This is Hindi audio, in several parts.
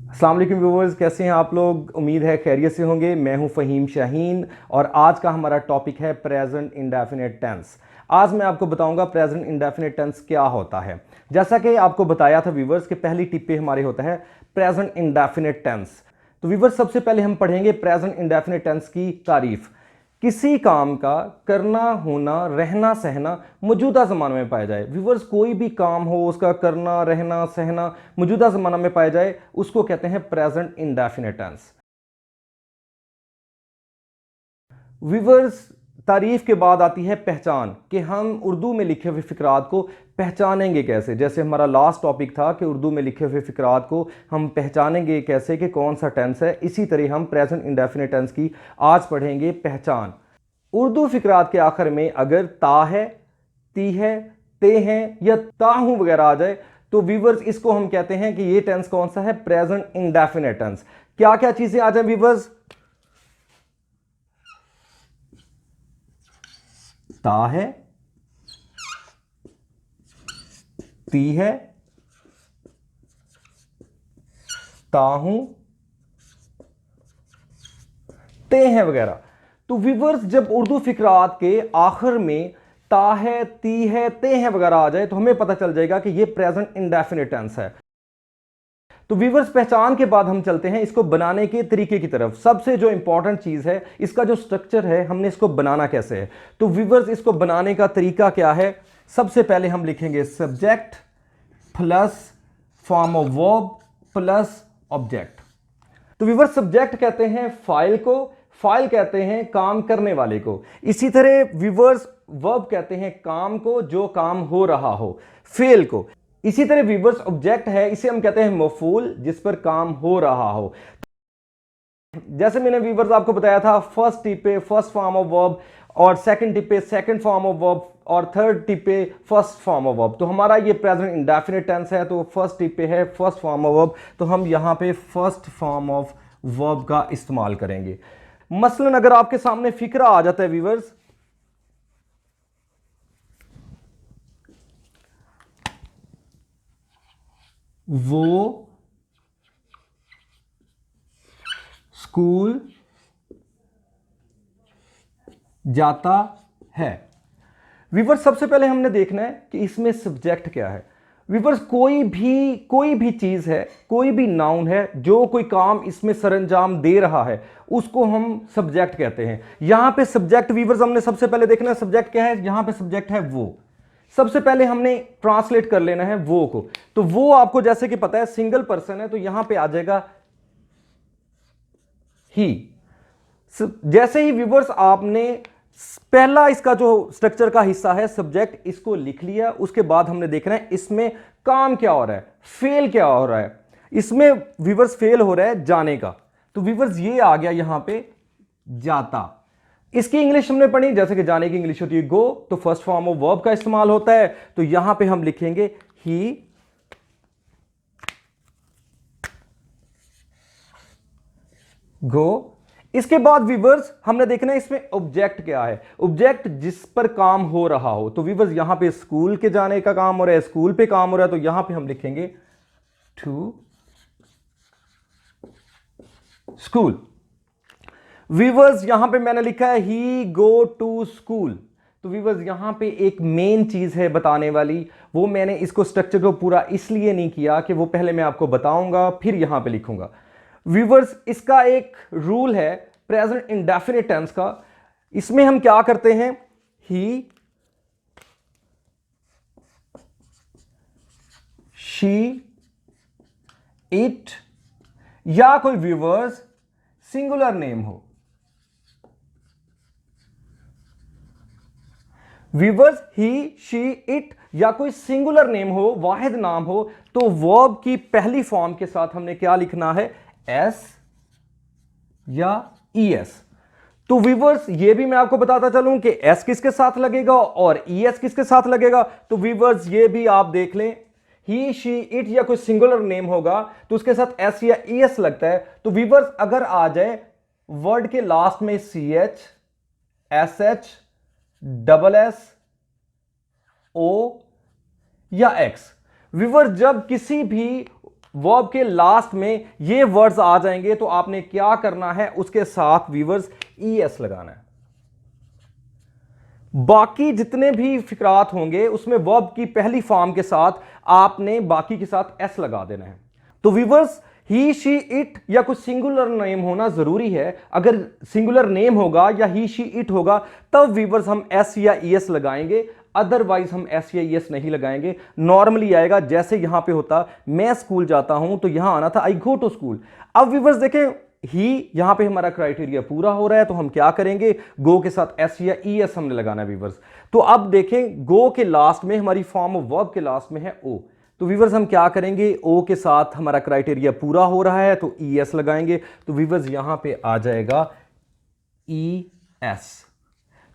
अस्सलाम वालेकुम व्यूवर्स, कैसे हैं आप लोग। उम्मीद है खैरियत से होंगे। मैं हूं फ़हीम शाहीन और आज का हमारा टॉपिक है प्रेजेंट इंडेफिनिट टेंस। आज मैं आपको बताऊंगा प्रेजेंट इंडेफिनिट टेंस क्या होता है। जैसा कि आपको बताया था व्यूवर्स कि पहली टिप पे हमारे होता है प्रेजेंट इंडेफिनिट टेंस। तो व्यूवर्स, सबसे पहले हम पढ़ेंगे प्रेजेंट इंडेफिनिट टेंस की तारीफ। किसी काम का करना, होना, रहना, सहना मौजूदा ज़माना में पाया जाए। व्यूवर्स, कोई भी काम हो उसका करना, रहना, सहना मौजूदा ज़माना में पाया जाए उसको कहते हैं प्रेजेंट इंडेफिनिट टेंस। व्यूवर्स, तारीफ के बाद आती है पहचान कि हम उर्दू में लिखे हुए फ़िक्रात को पहचानेंगे कैसे। जैसे हमारा लास्ट टॉपिक था कि उर्दू में लिखे हुए फ़िक्रात को हम पहचानेंगे कैसे कि कौन सा टेंस है। इसी तरह हम प्रेजेंट इंडेफिनिट टेंस की आज पढ़ेंगे पहचान। उर्दू फ़िक्रात के आखिर में अगर ता है, ती है, ते हैं या ताहू वगैरह आ जाए तो व्यूवर्स इसको हम कहते हैं कि ये टेंस कौन सा है, प्रेजेंट इंडेफिनिट टेंस। क्या क्या चीज़ें आ जाए व्यूवर्स? ता है, ती है, ताहू, ते हैं वगैरह। तो व्यूवर्स, जब उर्दू फिक्रात के आखिर में ता है, ती है, ते हैं वगैरह आ जाए तो हमें पता चल जाएगा कि ये प्रेजेंट इंडेफिनिट टेंस है। तो व्यूवर्स, पहचान के बाद हम चलते हैं इसको बनाने के तरीके की तरफ। सबसे जो इंपॉर्टेंट चीज है इसका जो स्ट्रक्चर है, हमने इसको बनाना कैसे है। तो व्यूवर्स, इसको बनाने का तरीका क्या है? सबसे पहले हम लिखेंगे subject plus form of verb plus object. तो व्यूवर्स, सब्जेक्ट कहते हैं फाइल को, फाइल कहते हैं काम करने वाले को। इसी तरह व्यूवर्स, वर्ब कहते हैं काम को, जो काम हो रहा हो, फेल को। इसी तरह व्यूवर्स, ऑब्जेक्ट है, इसे हम कहते हैं मफूल, जिस पर काम हो रहा हो। जैसे मैंने व्यूवर्स आपको बताया था, फर्स्ट टिप पे फर्स्ट फॉर्म ऑफ वर्ब और सेकंड टिप पे सेकंड फॉर्म ऑफ वर्ब और थर्ड टिप पे फर्स्ट फॉर्म ऑफ वर्ब। तो हमारा ये प्रेजेंट इंडेफिनिट टेंस है, तो फर्स्ट टिप पे है फर्स्ट फॉर्म ऑफ वर्ब, तो हम यहां पे फर्स्ट फॉर्म ऑफ वर्ब का इस्तेमाल करेंगे। मसलन अगर आपके सामने फिक्रा आ जाता है व्यूवर्स, वो स्कूल जाता है। व्यूवर्स, सबसे पहले हमने देखना है कि इसमें सब्जेक्ट क्या है। व्यूवर्स, कोई भी चीज है, कोई भी नाउन है जो कोई काम इसमें सरंजाम दे रहा है उसको हम सब्जेक्ट कहते हैं। यहां पे सब्जेक्ट व्यूवर्स हमने सबसे पहले देखना है सब्जेक्ट क्या है। यहां पे सब्जेक्ट है वो। सबसे पहले हमने ट्रांसलेट कर लेना है वो को। तो वो आपको जैसे कि पता है सिंगल पर्सन है, तो यहां पे आ जाएगा ही। जैसे ही व्यूवर्स आपने पहला इसका जो स्ट्रक्चर का हिस्सा है सब्जेक्ट, इसको लिख लिया, उसके बाद हमने देखना है इसमें काम क्या हो रहा है, फेल क्या हो रहा है। इसमें व्यूवर्स फेल हो रहा है जाने का, तो व्यूवर्स ये आ गया यहां पे जाता। इसकी इंग्लिश हमने पढ़ी, जैसे कि जाने की इंग्लिश होती है गो, तो फर्स्ट फॉर्म ऑफ वर्ब का इस्तेमाल होता है। तो यहां पे हम लिखेंगे ही गो। इसके बाद व्यूवर्स हमने देखना है इसमें ऑब्जेक्ट क्या है। ऑब्जेक्ट जिस पर काम हो रहा हो, तो व्यूवर्स यहां पे स्कूल के जाने का काम हो रहा है, स्कूल पे काम हो रहा है, तो यहां पे हम लिखेंगे टू स्कूल। व्यूवर्स, यहां पे मैंने लिखा है ही गो टू स्कूल। तो व्यूवर्स, यहां पे एक मेन चीज है बताने वाली, वो मैंने इसको स्ट्रक्चर को पूरा इसलिए नहीं किया कि वो पहले मैं आपको बताऊंगा फिर यहां पे लिखूंगा। व्यूवर्स, इसका एक रूल है प्रेजेंट इंडेफिनिट टेंस का। इसमें हम क्या करते हैं, ही, शी, इट या कोई व्यूवर्स सिंगुलर नेम हो। व्यूवर्स, ही, शी, इट या कोई सिंगुलर नेम हो, वाहिद नाम हो, तो वर्ब की पहली फॉर्म के साथ हमने क्या लिखना है, एस या ईएस। तो व्यूवर्स, ये भी मैं आपको बताता चलूं कि एस किसके साथ लगेगा और ईएस किसके साथ लगेगा। तो व्यूवर्स, ये भी आप देख लें, ही, शी, इट या कोई सिंगुलर नेम होगा तो उसके साथ एस या ईएस लगता है। तो व्यूवर्स, अगर आ जाए वर्ड के लास्ट में C H, S H, double S, O या एक्स, व्यूवर्स जब किसी भी वर्ब के लास्ट में ये वर्ड्स आ जाएंगे तो आपने क्या करना है, उसके साथ वीवर्स ईएस लगाना है। बाकी जितने भी फिक्रात होंगे उसमें वर्ब की पहली फॉर्म के साथ आपने बाकी के साथ एस लगा देना है। तो वीवर्स ही शी इट या कुछ सिंगुलर नेम होना जरूरी है। अगर सिंगुलर नेम होगा या ही शी इट होगा तब वीवर्स हम एस या ईएस लगाएंगे, अदरवाइज हम एस या ईएस नहीं लगाएंगे। नॉर्मली आएगा जैसे यहां पे होता मैं स्कूल जाता हूं तो यहां आना था आई गो टू स्कूल। अब वीवर्स देखें ही यहां पे हमारा क्राइटेरिया पूरा हो रहा है तो हम क्या करेंगे, गो के साथ एस या ईएस हमने लगाना है वीवर्स। तो अब देखें गो के लास्ट में हमारी फॉर्म ऑफ वर्ब के लास्ट में है ओ, तो वीवर्स हम क्या करेंगे, ओ के साथ हमारा क्राइटेरिया पूरा हो रहा है तो ईएस लगाएंगे। तो वीवर्स यहां पे आ जाएगा ईएस।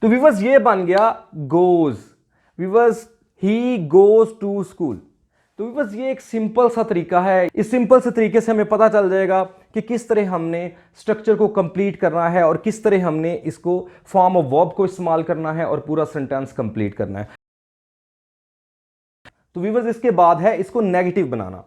तो वीवर्स ये बन गया goes. Viewers he goes to school. तो बस ये एक सिंपल सा तरीका है। इस सिंपल से तरीके से हमें पता चल जाएगा कि किस तरह हमने स्ट्रक्चर को कंप्लीट करना है और किस तरह हमने इसको फॉर्म ऑफ वर्ब को इस्तेमाल करना है और पूरा सेंटेंस कंप्लीट करना है। तो वीवर्स इसके बाद है इसको नेगेटिव बनाना।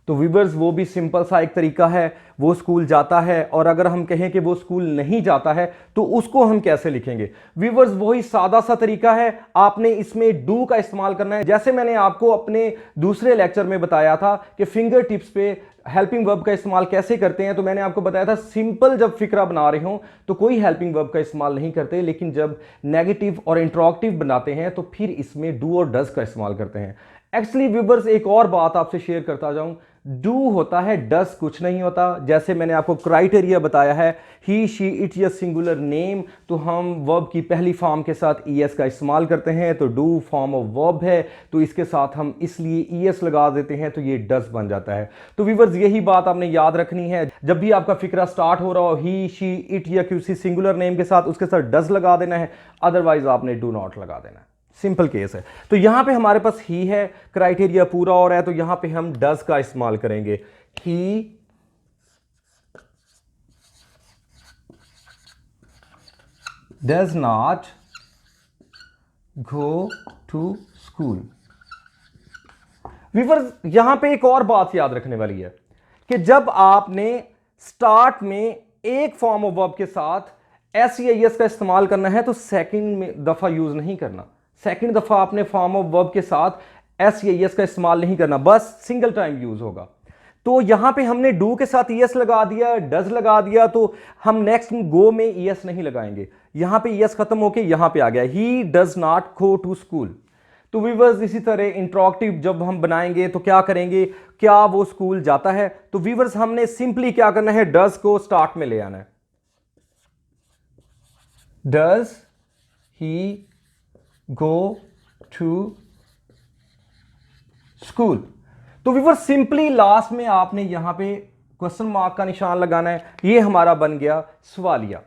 तो वीवर्स वो भी सिंपल सा एक तरीका है, वो स्कूल जाता है और अगर हम कहें कि वो स्कूल नहीं जाता है तो उसको हम कैसे लिखेंगे। वीवर्स वही सादा सा तरीका है, आपने इसमें डू का इस्तेमाल करना है। जैसे मैंने आपको अपने दूसरे लेक्चर में बताया था कि फिंगर टिप्स पे हेल्पिंग वर्ब का इस्तेमाल कैसे करते हैं, तो मैंने आपको बताया था सिंपल जब फिक्रा बना रहे हो तो कोई हेल्पिंग वर्ब का इस्तेमाल नहीं करते, लेकिन जब नेगेटिव और इंट्रोगेटिव बनाते हैं तो फिर इसमें डू और डज का इस्तेमाल करते हैं। एक्चुअली वीवर्स एक और बात आपसे शेयर करता जाऊं, डू होता है, डस कुछ नहीं होता। जैसे मैंने आपको क्राइटेरिया बताया है ही शी इट या सिंगुलर नेम, तो हम वर्ब की पहली फॉर्म के साथ ईएस का इस्तेमाल करते हैं। तो डू फॉर्म ऑफ वर्ब है तो इसके साथ हम इसलिए ईएस लगा देते हैं तो ये डस बन जाता है। तो वीवर्स यही बात आपने याद रखनी है, जब भी आपका फिक्रा स्टार्ट हो रहा हो ही शी इट या किसी सिंगुलर नेम के साथ उसके साथ डस लगा देना है, अदरवाइज आपने डू नॉट लगा देना है। सिंपल केस है। तो यहां पे हमारे पास ही है, क्राइटेरिया पूरा हो रहा है तो यहां पे हम डज का इस्तेमाल करेंगे। He does not go to school. Viewers यहां पे एक और बात याद रखने वाली है कि जब आपने स्टार्ट में एक फॉर्म ऑफ वर्ब के साथ एस या एस का इस्तेमाल करना है तो सेकंड दफा यूज नहीं करना। सेकंड दफा आपने फॉर्म ऑफ वर्ब के साथ एस या एस का इस्तेमाल नहीं करना, बस सिंगल टाइम यूज होगा। तो यहां पे हमने डू के साथ ईएस लगा दिया, डज लगा दिया, तो हम नेक्स्ट गो में ईएस नहीं लगाएंगे। यहां पे ईएस खत्म होके यहां पे आ गया he does not go to school. तो वीवर्स इसी तरह इंट्रोगेटिव जब हम बनाएंगे तो क्या करेंगे, क्या वो स्कूल जाता है। तो वीवर्स हमने सिंपली क्या करना है, डज को स्टार्ट में ले आना है। Does he go to school. तो वीवर्स सिंपली लास्ट में आपने यहां पे क्वेश्चन मार्क का निशान लगाना है। ये हमारा बन गया सवालिया।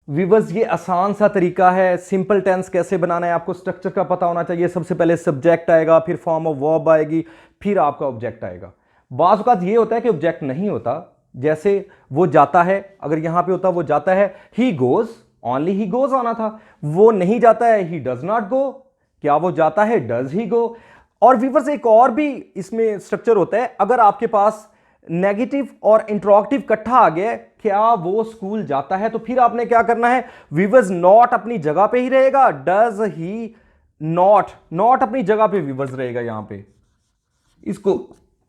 वीवर्स ये आसान सा तरीका है। सिंपल टेंस कैसे बनाना है आपको स्ट्रक्चर का पता होना चाहिए। सबसे पहले सब्जेक्ट आएगा, फिर फॉर्म ऑफ वर्ब आएगी, फिर आपका ऑब्जेक्ट आएगा। बाज़ औक़ात ये होता है कि ऑब्जेक्ट नहीं होता, जैसे वो जाता है, अगर यहां पे होता वो जाता है he goes, only he goes आना था। वो नहीं जाता है ही डज नॉट गो, क्या वो जाता है डज ही गो। और वीवर्स एक और भी इसमें स्ट्रक्चर होता है, अगर आपके पास नेगेटिव और इंट्रोगेटिव इकट्ठा आ गया, क्या वो स्कूल जाता है, तो फिर आपने क्या करना है, वीवर्स नॉट अपनी जगह पे ही रहेगा, डज ही नॉट, नॉट अपनी जगह पे वीवर्स रहेगा। यहां पे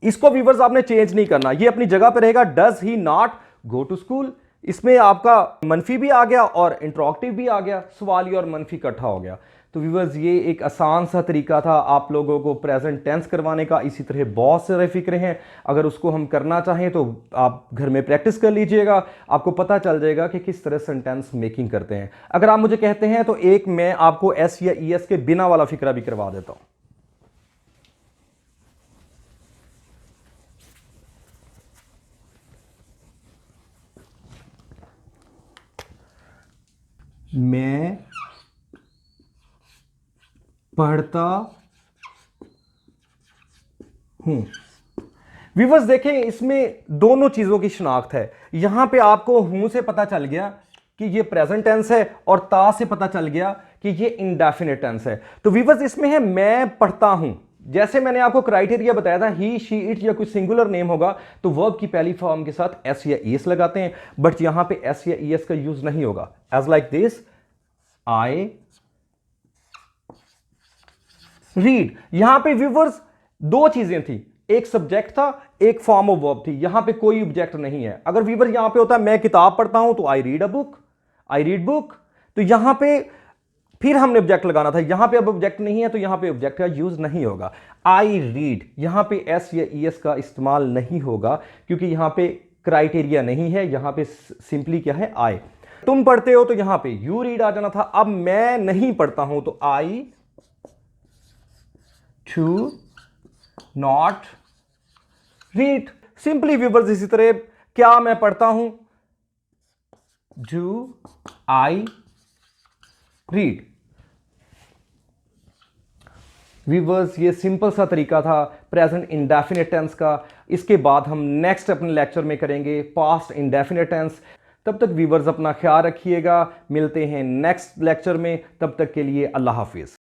इसको वीवर्स आपने चेंज नहीं करना, ये अपनी जगह पे रहेगा, does he not go to school. इसमें आपका मनफी भी आ गया और इंट्रोगेटिव भी आ गया, सवाली और मनफी इकट्ठा हो गया। तो व्यूअर्स ये एक आसान सा तरीका था आप लोगों को प्रेजेंट टेंस करवाने का। इसी तरह बहुत सारे फिक्रे हैं, अगर उसको हम करना चाहें तो आप घर में प्रैक्टिस कर लीजिएगा, आपको पता चल जाएगा कि किस तरह सेंटेंस मेकिंग करते हैं। अगर आप मुझे कहते हैं तो एक मैं आपको एस या ई एस के बिना वाला फिक्रा भी करवा देता हूं। मैं पढ़ता हूं। व्यूअर्स देखें इसमें दोनों चीजों की शनाख्त है। यहां पे आपको हूं से पता चल गया कि ये प्रेजेंट टेंस है और ता से पता चल गया कि ये इंडेफिनिट टेंस है। तो व्यूअर्स इसमें है मैं पढ़ता हूं, जैसे मैंने आपको क्राइटेरिया बताया था, ही शी इट या कोई सिंगुलर नेम होगा तो वर्ब की पहली फॉर्म के साथ एस या ईएस लगाते हैं, बट यहां पे एस या ईएस का यूज नहीं होगा। As like this, I read. यहां पे व्यूअर्स दो चीजें थी, एक सब्जेक्ट था, एक फॉर्म ऑफ वर्ब थी, यहां पे कोई ऑब्जेक्ट नहीं है। अगर व्यूअर यहां पे होता मैं किताब पढ़ता हूं तो I read a book, I read book, तो यहां पे फिर हमने ऑब्जेक्ट लगाना था, यहां पे अब ऑब्जेक्ट नहीं है तो यहां पे ऑब्जेक्ट का यूज नहीं होगा। आई रीड, यहां पे एस या ईएस का इस्तेमाल नहीं होगा क्योंकि यहां पे क्राइटेरिया नहीं है, यहां पे सिंपली क्या है, आई। तुम पढ़ते हो तो यहां पे यू रीड आ जाना था। अब मैं नहीं पढ़ता हूं तो I to not read. Simply viewers इसी तरह, क्या मैं पढ़ता हूं, डू आई रीड। व्यूअर्स ये सिंपल सा तरीका था प्रेजेंट इंडेफिनिट टेंस का। इसके बाद हम नेक्स्ट अपने लेक्चर में करेंगे पास्ट इंडेफिनिट टेंस। तब तक व्यूअर्स अपना ख्याल रखिएगा, मिलते हैं नेक्स्ट लेक्चर में, तब तक के लिए अल्लाह हाफिज।